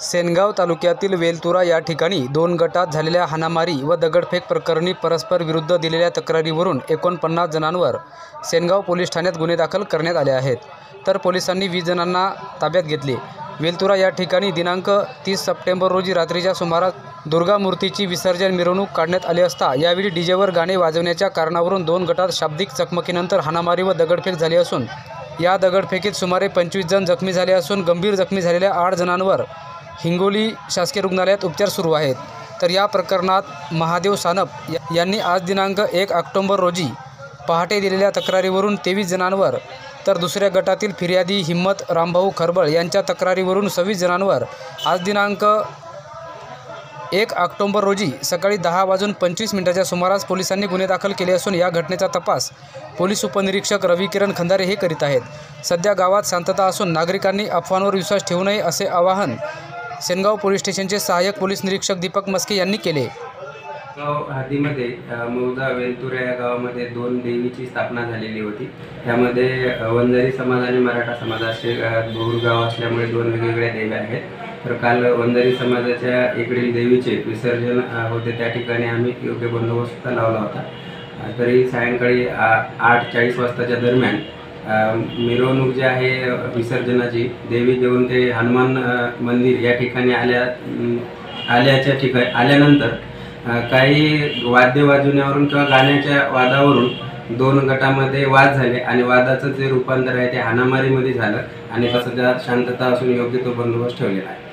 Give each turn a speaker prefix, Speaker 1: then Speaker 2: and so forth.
Speaker 1: सेनगाव तालुक्यातील वेलतुरा या ठिकाणी 2 गटात झालेल्या हाणामारी व दगडफेक प्रकरणी परस्पर विरुद्ध दिलेल्या तक्रारीवरून 49 जणांवर सेनगाव पोलीस ठाण्यात गुन्हे दाखल करण्यात आले आहेत, तर पोलिसांनी 20 जणांना ताब्यात घेतले। वेलतुरा या ठिकाणी दिनांक 30 सप्टेंबर रोजी रात्रीच्या सुमारास दुर्गा मूर्तीची विसर्जन मिरवणूक काढण्यात आली असता यावेळी डीजेवर गाणे वाजवण्याच्या कारणावरून 2 गटात शाब्दिक चकमकीनंतर हाणामारी व दगडफेक झाली असून या दगडफेकीत सुमारे 25 जण जखमी झाले असून गंभीर जखमी झालेल्या 8 जणांवर हिंगोली शासकीय रुग्णालयात उपचार सुरू आहेत। तर या प्रकरणात महादेव सानप यांनी आज दिनांक 1 ऑक्टोबर रोजी पहाटे दिलेल्या तक्रारीवरून 23 जणांवर, तर दुसऱ्या गटातील फिर्यादी हिम्मत रामभाऊ खरबळ यांच्या तक्रारीवरून 26 जणांवर आज दिनांक 1 ऑक्टोबर रोजी सकाळी 10:25 सुमारास पोलिसांनी गुन्हे दाखल केले असून या घटनेचा तपास पोलीस उपनिरीक्षक रविकिरण खंदारे हे करीत आहेत। सध्या गावात शांतता असून नागरिकांनी अफवांवर विश्वास ठेवू नये असे आवाहन सेनगाव पोलीस स्टेशनचे सहाय्यक पोलीस निरीक्षक दीपक मस्के यांनी केले।
Speaker 2: गाव हद्दीमध्ये मौदा वेलतुरा या गावामध्ये 2 देवीची स्थापना झालेली होती। त्यामध्ये वंजारी समाज आणि मराठा समाज असे दोन गाव असल्यामुळे 2 वेगवेगळ्या देव्या आहेत। तर काल वंजारी समाजाच्या इकडील देवीचे विसर्जन होते, त्या ठिकाणी आम्ही योग्य बंदोबस्त लावला होता। तरी सायंकाळी 8:40 वाजताच्या दरम्यान मिरवणूक जी आहे विसर्जनाची देवी घेऊन ते हनुमान मंदिर या ठिकाणी आल्यानंतर काही वाद्य वाजवण्यावरून किंवा गाण्याच्या वादावरून 2 गटामध्ये वाद झाले आणि वादाचं जे रूपांतर आहे ते हाणामारीमध्ये झालं आणि सध्या शांतता असून योग्य तो बंदोबस्त ठेवलेला आहे।